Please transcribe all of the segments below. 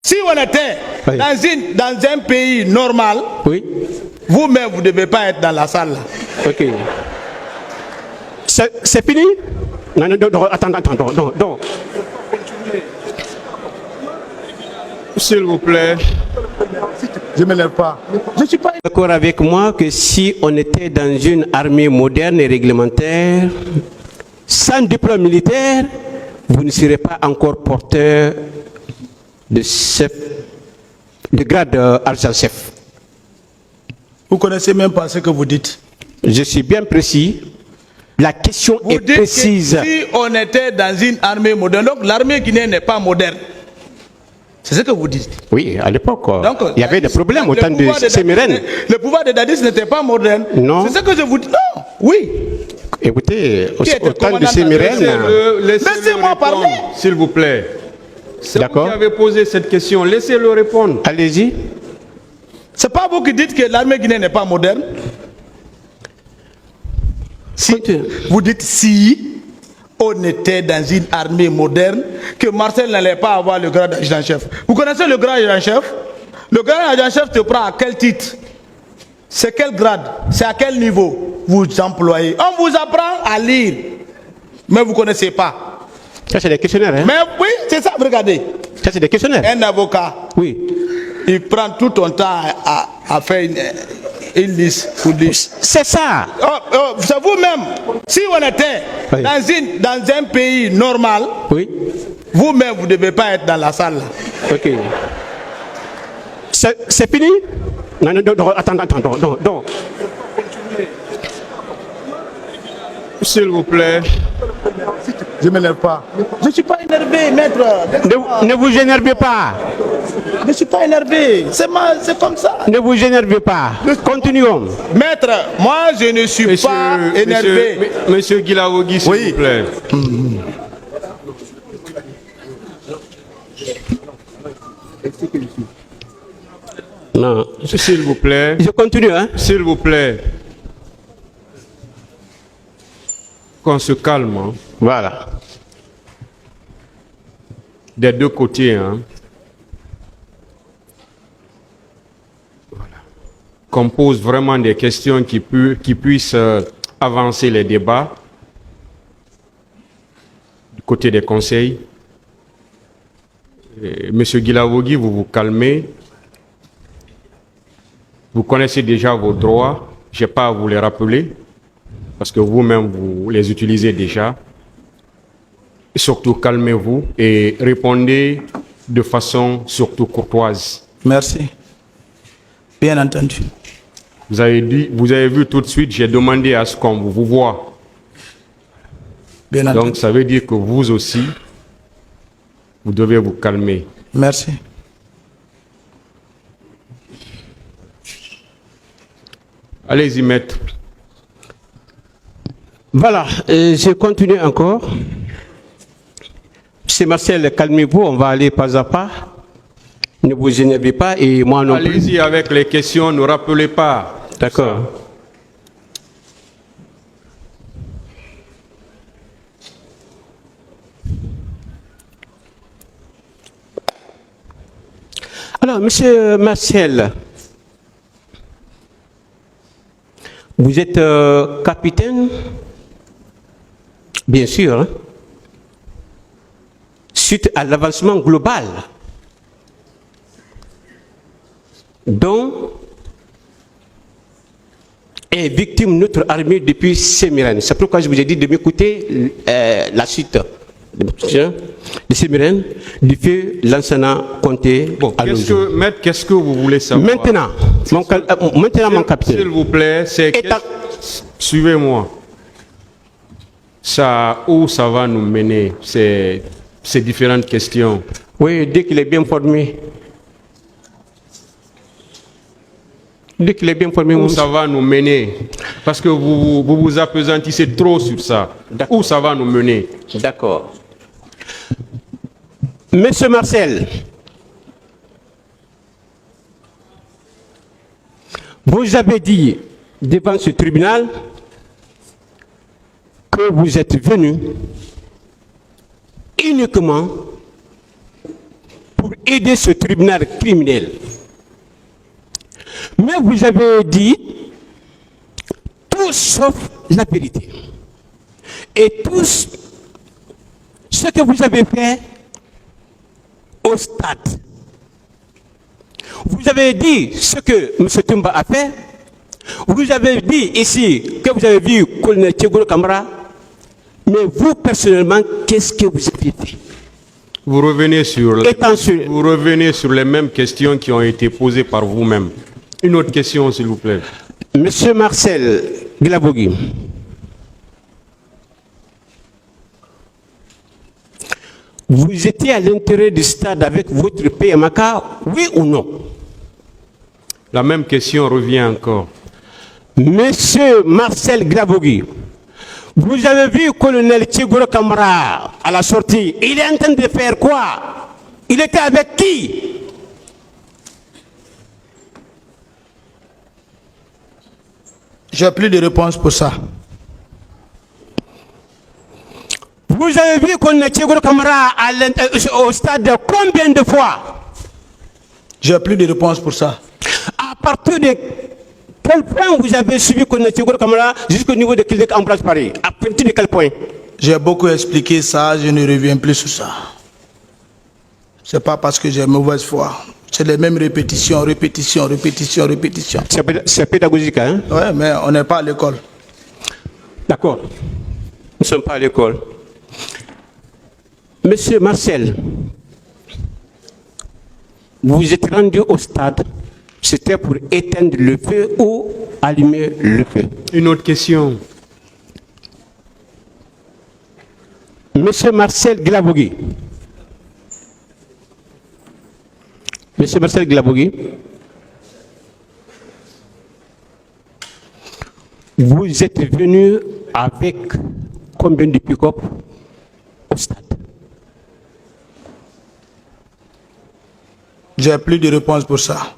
Si on était dans un pays normal, Oui. vous-même, vous ne devez pas être dans la salle. Là. Ok. C'est fini? Non, attends, non. S'il vous plaît. Je ne me lève pas. Je ne suis pas... D'accord avec moi que si on était dans une armée moderne et réglementaire, sans diplôme militaire, vous ne serez pas encore porteur de chef, de grade adjudant-chef. Vous ne connaissez même pas ce que vous dites. Je suis bien précis. La question Vous est dites précise. que si on était dans une armée moderne, donc l'armée guinéenne n'est pas moderne. C'est ce que vous dites. Oui, à l'époque, il y avait des problèmes au temps de Sémérène. Le pouvoir de Dadis n'était pas moderne. Non. C'est ce que je vous dis. Non, oui. Écoutez, Qui était au temps de commandant Sémérène... Laissez-moi parler. S'il vous plaît. C'est vous D'accord. qui avez posé cette question. Laissez-le répondre. Allez-y. C'est pas vous qui dites que l'armée guinéenne n'est pas moderne. Si, vous dites si on était dans une armée moderne, que Marcel n'allait pas avoir le grade d'adjudant-chef. Vous connaissez le grade d'adjudant-chef? Le grade d'adjudant-chef te prend à quel titre? C'est quel grade? C'est à quel niveau vous employez? On vous apprend à lire, mais vous ne connaissez pas. Ça, c'est des questionnaires, hein? Mais oui, c'est ça, regardez. Ça, c'est des questionnaires. Un avocat, Oui. il prend tout son temps à faire une liste pour dire. C'est ça. C'est vous-même. Si on était dans un pays normal, Oui. vous-même, vous ne devez pas être dans la salle. Là. Ok. C'est fini? Non, attends, non. S'il vous plaît. Je ne me lève pas. Je ne suis pas énervé, maître. Ne vous énervez pas. Je ne suis pas énervé. C'est comme ça. Ne vous énervez pas. Continuons. Maître, moi, je ne suis pas énervé. Monsieur Guilaogi, s'il vous plaît. Non. S'il vous plaît. Je continue, hein? S'il vous plaît. Qu'on se calme. Hein. Voilà. Des deux côtés. Hein. Voilà. Qu'on pose vraiment des questions qui puissent avancer les débats du côté des conseils. Monsieur Guilaogi, vous vous calmez. Vous connaissez déjà vos droits. Je n'ai pas à vous les rappeler. Parce que vous-même, vous les utilisez déjà. Surtout, calmez-vous et répondez de façon surtout courtoise. Merci. Bien entendu. Vous avez vu tout de suite, j'ai demandé à ce qu'on vous voit. Bien entendu. Donc, ça veut dire que vous aussi, vous devez vous calmer. Merci. Allez-y, maître. Voilà, je continue encore. C'est Marcel, calmez-vous, on va aller pas à pas. Ne vous énervez pas et moi non plus. Allez-y avec les questions, ne rappelez pas. D'accord. Alors, monsieur Marcel, vous êtes capitaine, bien sûr, hein, suite à l'avancement global dont est victime notre armée depuis Sémérène. C'est pourquoi je vous ai dit de m'écouter la suite de Sémérène, du fait l'enseignant Conté. Bon, maître, qu'est-ce que vous voulez savoir? Maintenant, mon capitaine. S'il vous plaît, suivez-moi. Ça, où ça va nous mener, ces différentes questions? Oui, dès qu'il est bien formé. Dès qu'il est bien formé, où ça va nous mener? Parce que vous appesantissez trop sur ça. Où ça va nous mener? D'accord. Monsieur Marcel, vous avez dit devant ce tribunal que vous êtes venu uniquement pour aider ce tribunal criminel. Mais vous avez dit tout sauf la vérité. Et tout ce que vous avez fait au stade. Vous avez dit ce que M. Toumba a fait. Vous avez dit ici que vous avez vu colonel Tchegoro Kamara. Mais vous, personnellement, qu'est-ce que vous avez fait? Vous revenez sur les mêmes questions qui ont été posées par vous-même. Une autre question, s'il vous plaît. Monsieur Marcel Glabogui, vous étiez à l'intérieur du stade avec votre PMK, oui ou non? La même question revient encore. Monsieur Marcel Glabogui, vous avez vu colonel Tchegoro Kamara à la sortie. Il est en train de faire quoi? Il était avec qui? J'ai plus de réponse pour ça. Vous avez vu colonel Tchegoro Kamara au stade combien de fois? J'ai plus de réponse pour ça. À partir de quel point vous avez suivi colonel Tchegoro Kamara jusqu'au niveau de Clinique Ambroise Paris? À partir de quel point? J'ai beaucoup expliqué ça, je ne reviens plus sur ça. C'est pas parce que j'ai mauvaise foi. C'est les mêmes répétitions. C'est pédagogique, hein? Oui, mais on n'est pas à l'école. D'accord. Nous ne sommes pas à l'école. Monsieur Marcel, vous êtes rendu au stade, c'était pour éteindre le feu ou allumer le feu? Une autre question. Monsieur Marcel Glabogui. Monsieur Marcel Glabogui, vous êtes venu avec combien de pick-up au stade? J'ai plus de réponse pour ça.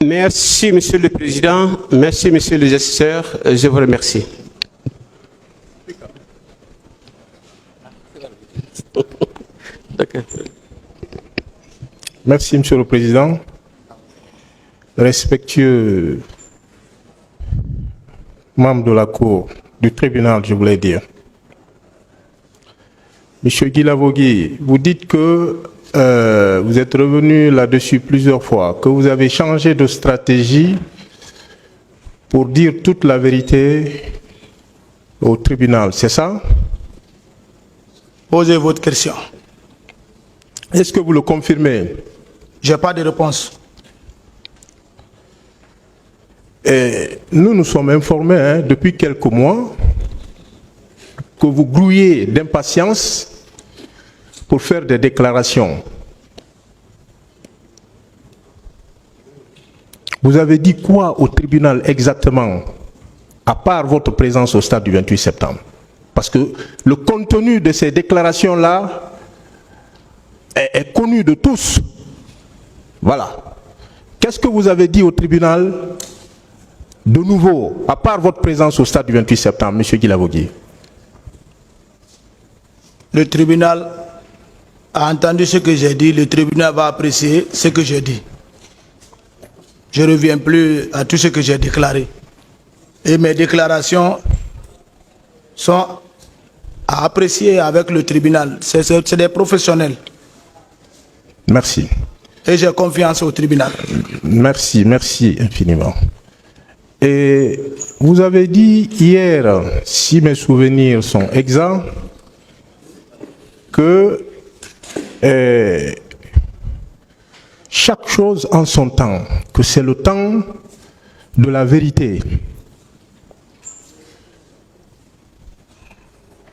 Merci, Monsieur le Président. Merci, Monsieur le gestionnaire. Je vous remercie. Merci, Monsieur le Président. Respectueux membre de la Cour, du tribunal, je voulais dire. Monsieur Guilavogui, vous dites que vous êtes revenu là-dessus plusieurs fois, que vous avez changé de stratégie pour dire toute la vérité au tribunal, c'est ça? Posez votre question. Est-ce que vous le confirmez? J'ai pas de réponse. Et nous sommes informés depuis quelques mois que vous grouillez d'impatience pour faire des déclarations. Vous avez dit quoi au tribunal exactement, à part votre présence au stade du 28 septembre? Parce que le contenu de ces déclarations-là est connu de tous. Voilà. Qu'est-ce que vous avez dit au tribunal de nouveau, à part votre présence au stade du 28 septembre, M. Guilavogui? Le tribunal a entendu ce que j'ai dit, le tribunal va apprécier ce que j'ai dit. Je ne reviens plus à tout ce que j'ai déclaré. Et mes déclarations sont à apprécier avec le tribunal. C'est des professionnels. Merci. Et j'ai confiance au tribunal. Merci, merci infiniment. Et vous avez dit hier, si mes souvenirs sont exacts, que chaque chose en son temps, que c'est le temps de la vérité.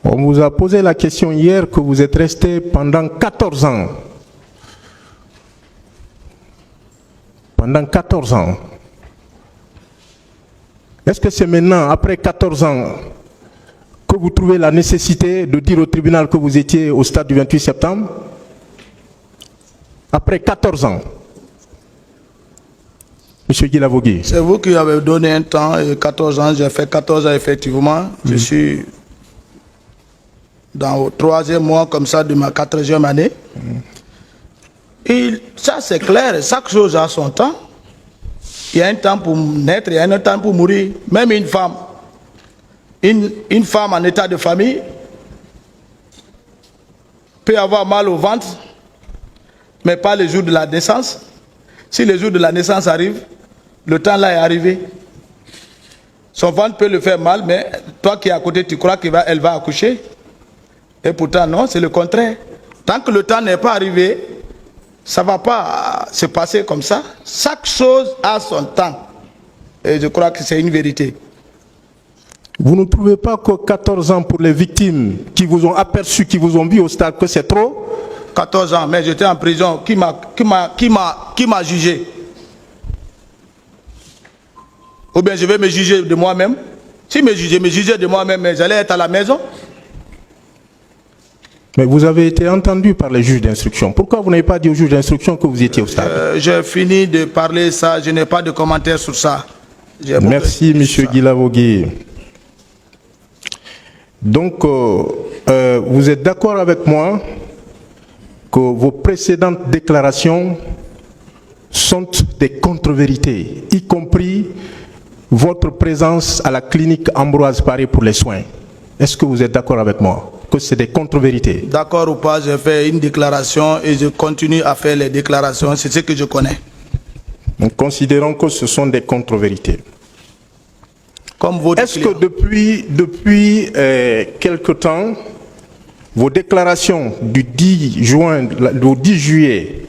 On vous a posé la question hier que vous êtes resté pendant 14 ans. Pendant 14 ans. Est-ce que c'est maintenant, après 14 ans, que vous trouvez la nécessité de dire au tribunal que vous étiez au stade du 28 septembre? Après 14 ans. Monsieur Guilavogui. C'est vous qui avez donné un temps, 14 ans, j'ai fait 14 ans effectivement. Je suis dans le 3e mois comme ça de ma 4e année. Ça c'est clair, chaque chose a son temps. Il y a un temps pour naître, il y a un temps pour mourir. Même une femme en état de famille peut avoir mal au ventre, mais pas le jour de la naissance. Si le jour de la naissance arrive, le temps là est arrivé. Son ventre peut le faire mal, mais toi qui es à côté, tu crois qu'elle va accoucher. Et pourtant, non, c'est le contraire. Tant que le temps n'est pas arrivé, ça ne va pas se passer comme ça. Chaque chose a son temps. Et je crois que c'est une vérité. Vous ne trouvez pas que 14 ans pour les victimes qui vous ont aperçu, qui vous ont vu au stade, que c'est trop? 14 ans, mais j'étais en prison. Qui m'a jugé? Ou bien je vais me juger de moi-même? Si me jugeais de moi-même, mais j'allais être à la maison. Mais vous avez été entendu par les juges d'instruction. Pourquoi vous n'avez pas dit aux juges d'instruction que vous étiez au stade? J'ai fini de parler ça, je n'ai pas de commentaires sur ça. Merci, M. Guilavogui. Donc, vous êtes d'accord avec moi que vos précédentes déclarations sont des contre-vérités, y compris votre présence à la clinique Ambroise Paré pour les soins. Est-ce que vous êtes d'accord avec moi que c'est des contre-vérités? D'accord ou pas, j'ai fait une déclaration et je continue à faire les déclarations, c'est ce que je connais. Nous considérons que ce sont des contre-vérités. Est-ce que depuis quelque temps, vos déclarations du 10 juillet,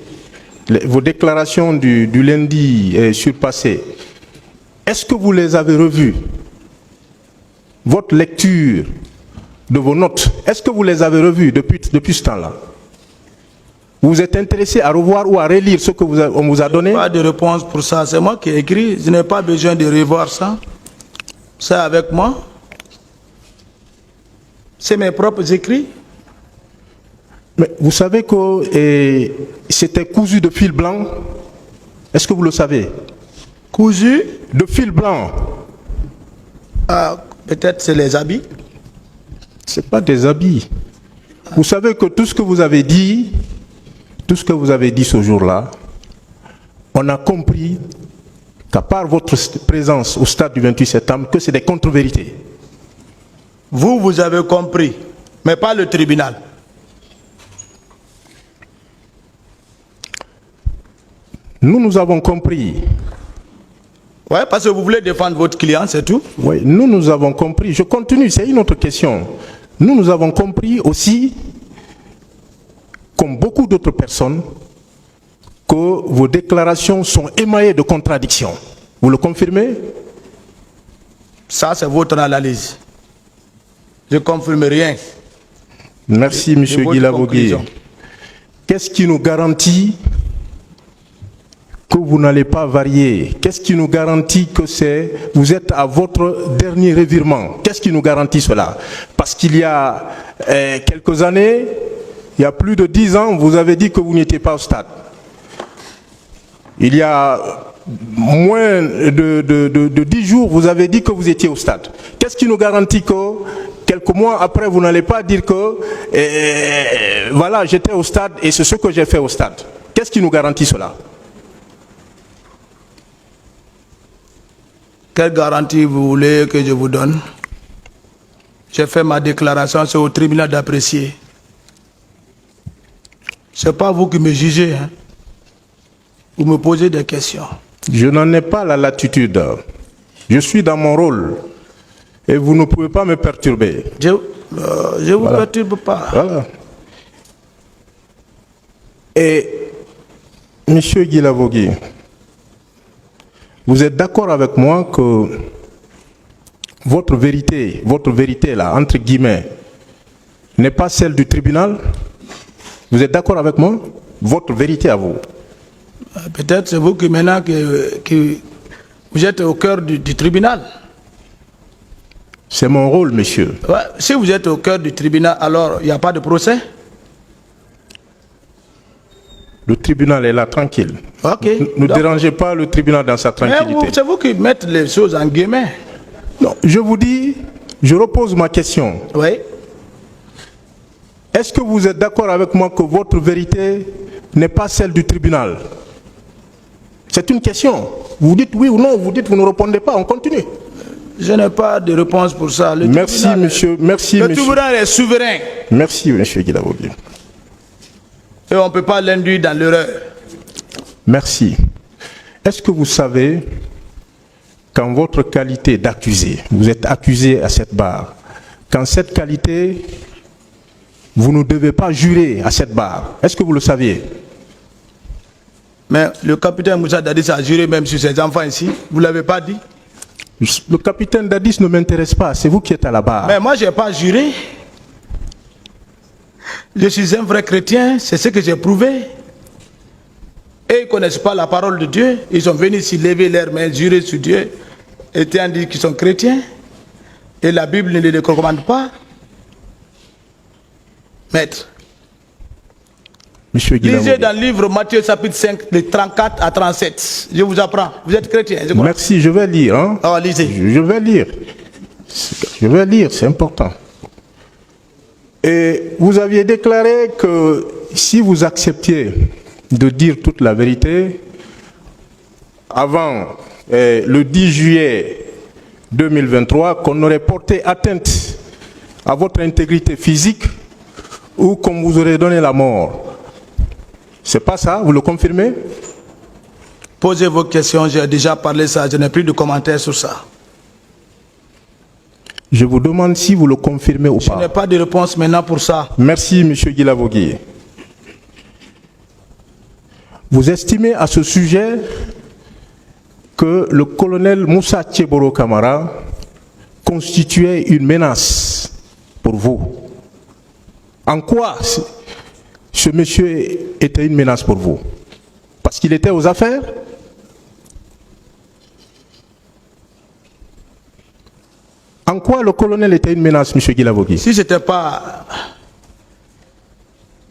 vos déclarations du lundi surpassé, est-ce que vous les avez revues? Votre lecture de vos notes, est-ce que vous les avez revues depuis ce temps-là? Vous vous êtes intéressé à revoir ou à relire ce que on vous a donné? Pas de réponse pour ça, c'est moi qui ai écrit, je n'ai pas besoin de revoir ça. C'est avec moi. C'est mes propres écrits. Mais vous savez que c'était cousu de fil blanc. Est-ce que vous le savez? Cousu de fil blanc. Peut-être c'est les habits. C'est pas des habits. Vous savez que tout ce que vous avez dit ce jour-là, on a compris qu'à part votre présence au stade du 28 septembre, que c'est des contre-vérités. Vous avez compris, mais pas le tribunal. Nous avons compris. Oui, parce que vous voulez défendre votre client, c'est tout. Oui, nous avons compris. Je continue, c'est une autre question. Nous avons compris aussi, comme beaucoup d'autres personnes, que vos déclarations sont émaillées de contradictions. Vous le confirmez? Ça, c'est votre analyse. Je ne confirme rien. Merci, M. Guilavogui. Qu'est-ce qui nous garantit que vous n'allez pas varier? Qu'est-ce qui nous garantit que vous êtes à votre dernier revirement? Qu'est-ce qui nous garantit cela? Parce qu'il y a quelques années, il y a plus de 10 ans, vous avez dit que vous n'étiez pas au stade. Il y a moins de 10 jours, vous avez dit que vous étiez au stade. Qu'est-ce qui nous garantit que quelques mois après, vous n'allez pas dire que voilà, j'étais au stade et c'est ce que j'ai fait au stade? Qu'est-ce qui nous garantit cela? Quelle garantie vous voulez que je vous donne? J'ai fait ma déclaration, c'est au tribunal d'apprécier. Ce n'est pas vous qui me jugez. Hein. Vous me posez des questions. Je n'en ai pas la latitude. Je suis dans mon rôle. Et vous ne pouvez pas me perturber. Je ne vous perturbe pas. Voilà. Et, M. Guilavogui, vous êtes d'accord avec moi que votre vérité là, entre guillemets, n'est pas celle du tribunal? Vous êtes d'accord avec moi? Votre vérité à vous? Peut-être c'est vous qui maintenant vous êtes au cœur du tribunal. C'est mon rôle, monsieur. Ouais, si vous êtes au cœur du tribunal, alors il n'y a pas de procès? Le tribunal est là, tranquille. Ok. Ne dérangez pas le tribunal dans sa tranquillité. C'est vous qui mettez les choses en guillemets. Non, je vous dis, je repose ma question. Oui. est-ce que vous êtes d'accord avec moi que votre vérité n'est pas celle du tribunal? C'est une question. Vous dites oui ou non, vous dites vous ne répondez pas, on continue. Je n'ai pas de réponse pour ça. Le Merci, tribunal, monsieur. Merci, le monsieur. tribunal est souverain. Merci, monsieur Guilavogui. Et on ne peut pas l'induire dans l'erreur. Merci. Est-ce que vous savez qu'en votre qualité d'accusé, vous êtes accusé à cette barre, qu'en cette qualité, vous ne devez pas jurer à cette barre? Est-ce que vous le saviez? Mais le capitaine Moussa Dadis a juré même sur ses enfants ici. Vous ne l'avez pas dit? Le capitaine Dadis ne m'intéresse pas, c'est vous qui êtes à la barre. Mais moi, je n'ai pas juré. Je suis un vrai chrétien, c'est ce que j'ai prouvé. Et ils ne connaissent pas la parole de Dieu. Ils sont venus ici lever leurs mains, jurer sur Dieu, étant dit qu'ils sont chrétiens. Et la Bible ne les recommande pas. Maître, Monsieur Guilavogui. lisez dans le livre Matthieu chapitre 5, de 34 à 37. Je vous apprends. Vous êtes chrétien, je crois. Merci, je vais lire. Hein? Oh, lisez. Je vais lire. Je vais lire, c'est important. Et vous aviez déclaré que si vous acceptiez de dire toute la vérité, avant le 10 juillet 2023, qu'on aurait porté atteinte à votre intégrité physique ou qu'on vous aurait donné la mort. C'est pas ça, vous le confirmez? Posez vos questions, j'ai déjà parlé ça, je n'ai plus de commentaires sur ça. Je vous demande si vous le confirmez ou Je n'ai pas. pas de réponse maintenant pour ça. Merci, monsieur Guilavogui. Vous estimez à ce sujet que le colonel Moussa Tcheboro Kamara constituait une menace pour vous? En quoi ce monsieur était une menace pour vous? Parce qu'il était aux affaires? En quoi le colonel était une menace, monsieur Guilavogui? Si ce n'était pas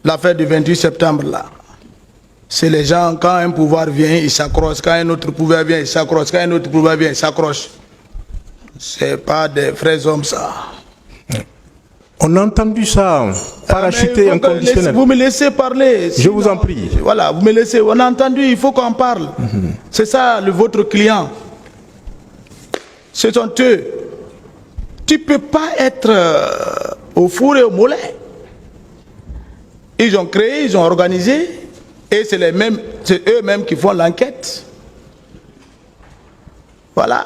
l'affaire du 28 septembre là, c'est les gens, quand un pouvoir vient, ils s'accrochent, quand un autre pouvoir vient, ils s'accrochent, quand un autre pouvoir vient, ils s'accrochent. C'est pas des vrais hommes ça. On a entendu ça, parachuter inconditionnel. Vous me laissez parler. Je vous en prie. Voilà, vous me laissez. On a entendu, il faut qu'on parle. C'est ça votre client. Ce sont eux. Tu ne peux pas être au four et au mollet. Ils ont créé, ils ont organisé, et c'est eux-mêmes qui font l'enquête. Voilà.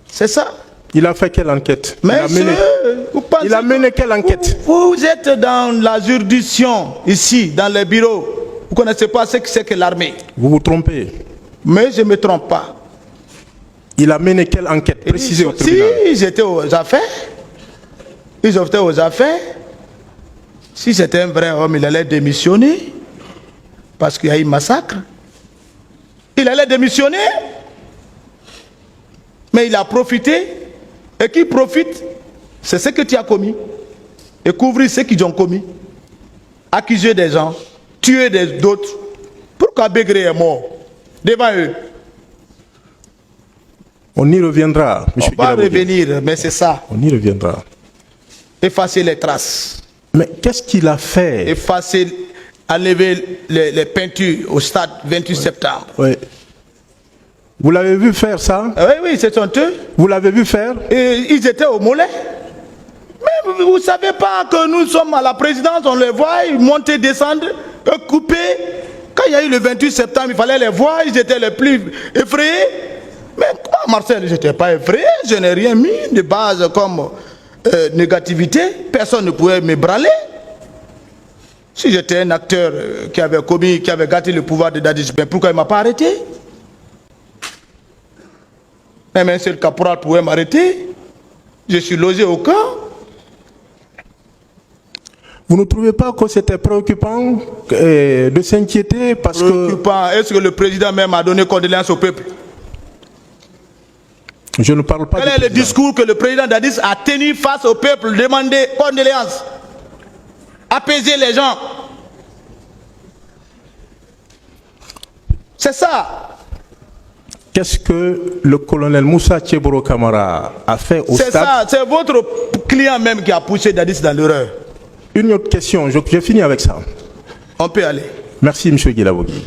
C'est ça. Il a fait quelle enquête? Mais il a mené quelle enquête? Vous êtes dans la juridiction, ici, dans les bureaux. Vous ne connaissez pas ce que c'est que l'armée. Vous vous trompez. Mais je ne me trompe pas. Il a mené quelle enquête? Précisez au tribunal. Si ils étaient aux affaires, ils étaient aux affaires. Si c'était un vrai homme, il allait démissionner. Parce qu'il y a eu massacre. Il allait démissionner. Mais il a profité. Et qui profite, c'est ce que tu as commis. Et couvrir ce qu'ils ont commis. Accuser des gens, tuer d'autres. Pourquoi Bégré est mort devant eux? On y reviendra, monsieur On va Guilavogui. revenir, mais c'est ça. On y reviendra. Effacer les traces. Mais qu'est-ce qu'il a fait? Effacer, enlever les peintures au stade 28 septembre. Oui. Vous l'avez vu faire ça? Oui, c'est son eux. Vous l'avez vu faire? Et ils étaient au mollet. Mais vous ne savez pas que nous sommes à la présidence, on les voit, ils montent et descendent, couper. Quand il y a eu le 28 septembre, il fallait les voir, ils étaient les plus effrayés. Mais moi, Marcel, je n'étais pas effrayé, je n'ai rien mis de base comme négativité. Personne ne pouvait me branler. Si j'étais un acteur qui avait gâté le pouvoir de Dadis, mais pourquoi il ne m'a pas arrêté? Même un seul caporal pouvait m'arrêter. Je suis logé au camp. Vous ne trouvez pas que c'était préoccupant de s'inquiéter parce préoccupant. Est-ce que le président même a donné condoléances au peuple? Je ne parle pas. Quel est le discours que le président Dadis a tenu face au peuple, demander condoléances, apaiser les gens? C'est ça. Qu'est-ce que le colonel Moussa Tcheboro Kamara a fait au stade? C'est ça, c'est votre client même qui a poussé Dadis dans l'erreur. Une autre question, je finis avec ça. On peut aller. Merci, M. Guilabogui.